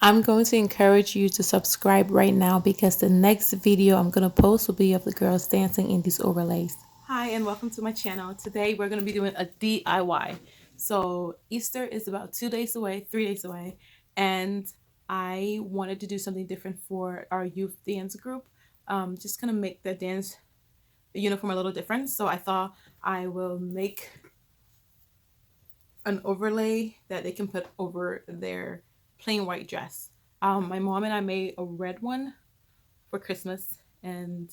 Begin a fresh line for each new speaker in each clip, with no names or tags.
I'm going to encourage you to subscribe right now because the next video I'm going to post will be of the girls dancing in these overlays. Hi and welcome to my channel. Today we're going to be doing a DIY. So Easter is about 2 days away, 3 days away, and I wanted to do something different for our youth dance group. Just gonna make the dance uniform a little different. So I thought I will make an overlay that they can put over their plain white dress. My mom and I made a red one for Christmas, and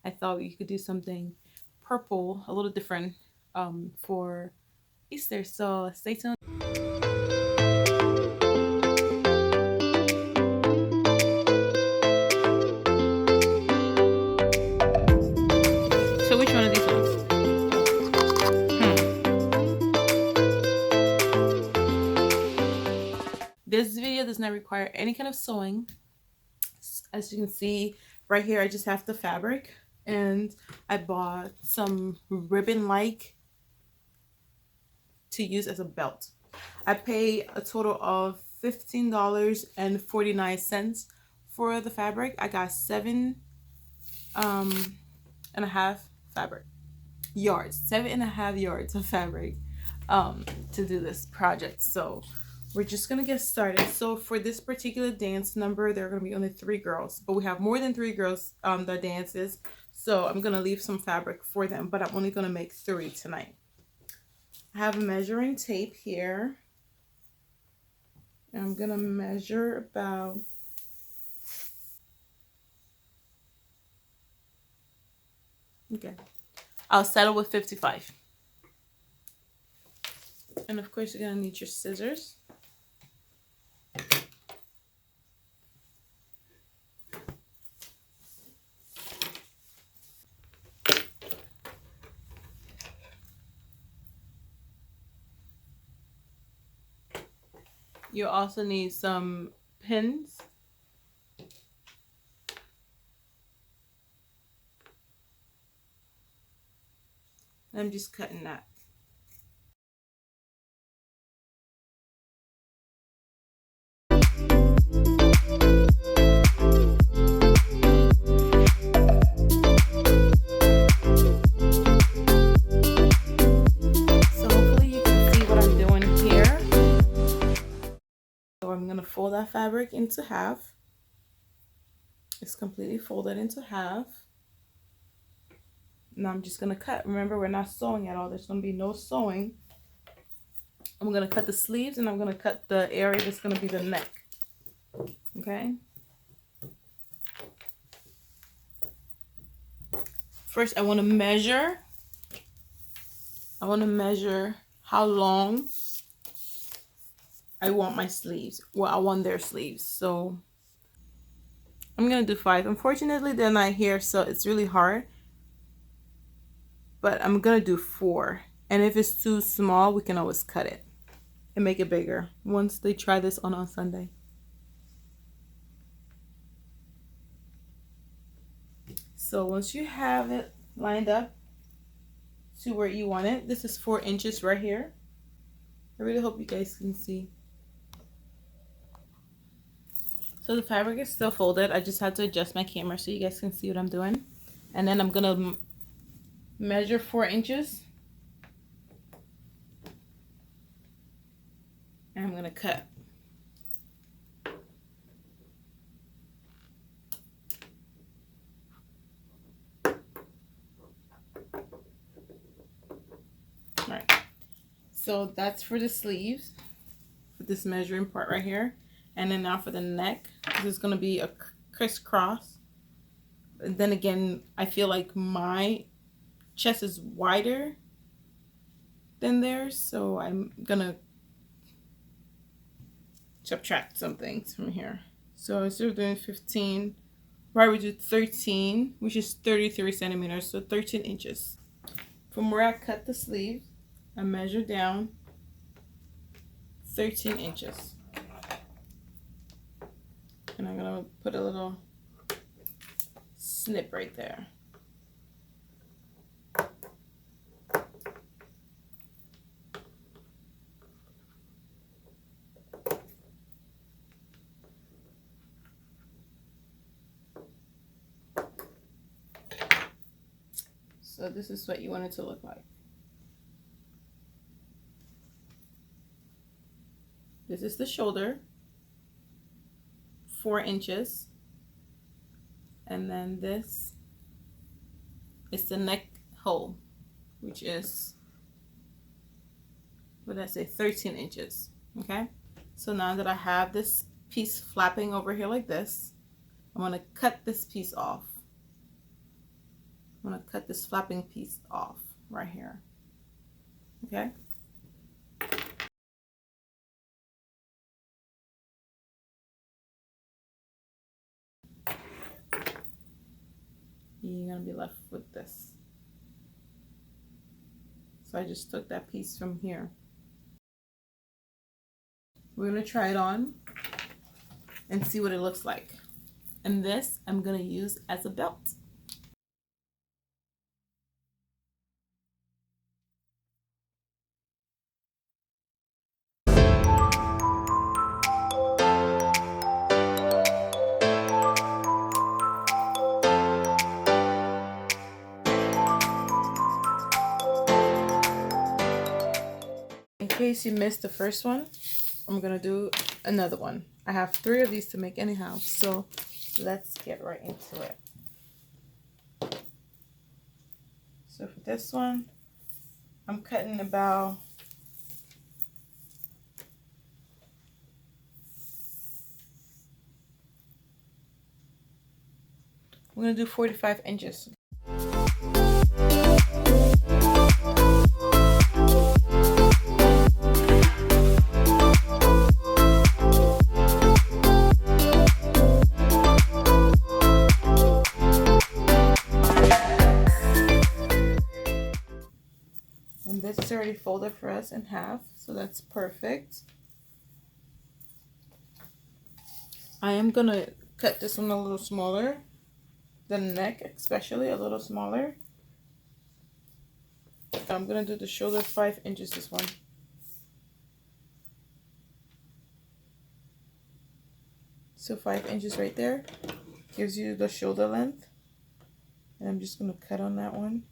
I thought you could do something purple, a little different for Easter. So stay tuned. So which one of these ones? This video does not require any kind of sewing. As you can see right here, I just have the fabric, and I bought some ribbon like to use as a belt. I paid a total of $15.49 for the fabric. I got 7.5 fabric yards, 7.5 yards of fabric to do this project. So we're just gonna get started. So for this particular dance number, there are gonna be only 3 girls, but we have more than 3 girls that dances. So I'm gonna leave some fabric for them, but I'm only gonna make 3 tonight. I have a measuring tape here. I'm gonna measure about I'll settle with 55. And of course you're gonna need your scissors. You also need some pins. I'm just cutting that. So hopefully you can see what I'm doing here. So I'm gonna fold that fabric into half. It's completely folded into half. Now I'm just gonna cut. Remember, we're not sewing at all. There's gonna be no sewing. I'm gonna cut the sleeves, and I'm gonna cut the area that's gonna be the neck. Okay. First, I want to measure. How long I want my sleeves. Well, I want their sleeves. So I'm gonna do 5. Unfortunately, they're not here, so it's really hard. But I'm gonna do 4. And if it's too small, we can always cut it and make it bigger once they try this on Sunday. So once you have it lined up to where you want it, this is 4 inches right here. I really hope you guys can see. So the fabric is still folded. I just had to adjust my camera so you guys can see what I'm doing. And then I'm gonna measure 4 inches. And I'm gonna cut. Right. So that's for the sleeves, for this measuring part right here. And then now for the neck, this is gonna be a crisscross. And then again, I feel like my chest is wider than theirs, so I'm gonna subtract some things from here. So instead of doing 15, right, we do 13, which is 33 centimeters, so 13 inches. From where I cut the sleeve, I measure down 13 inches. And I'm gonna put a little snip right there. So this is what you want it to look like. This is the shoulder, 4 inches. And then this is the neck hole, which is, what did I say, 13 inches. Okay, so now that I have this piece flapping over here like this, I'm going to cut this piece off. I'm going to cut this flapping piece off right here. Okay. You're going to be left with this. So I just took that piece from here. We're going to try it on and see what it looks like. And this I'm going to use as a belt. In case you missed the first one, I'm going to do another one. I have 3 of these to make anyhow, so let's get right into it. So for this one, I'm cutting about I'm going to do 45 inches. And this is already folded for us in half, so that's perfect. I am going to cut this one a little smaller. The neck especially a little smaller. I'm going to do the shoulder 5 inches this one. So 5 inches right there gives you the shoulder length. And I'm just going to cut on that one.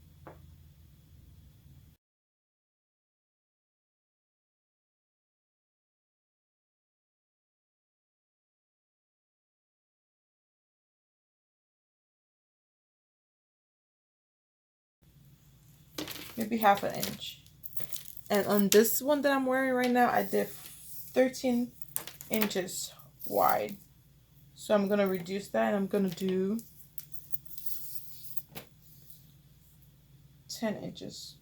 Maybe half an inch. And on this one that I'm wearing right now, I did 13 inches wide. So I'm going to reduce that and I'm going to do 10 inches.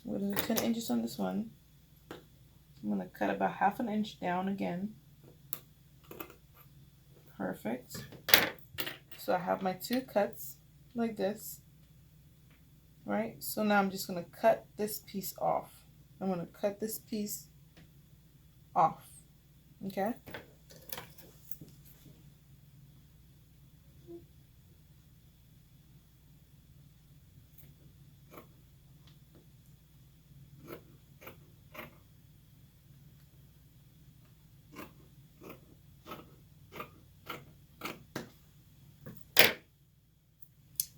I'm going to do 10 inches on this one. I'm going to cut about half an inch down again. Perfect. So I have my 2 cuts like this. Right? So now I'm just going to cut this piece off. I'm going to cut this piece off. Okay?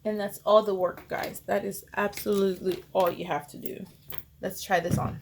And that's all the work, guys. That is absolutely all you have to do. Let's try this on.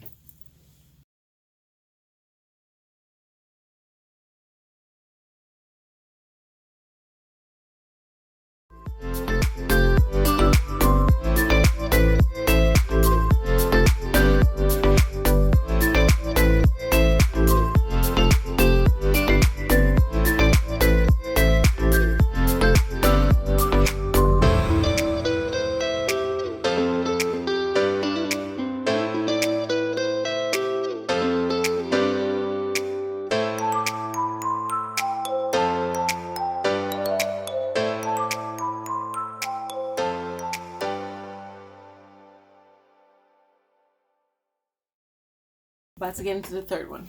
About to get into the third one.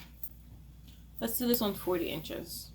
Let's do this one 40 inches.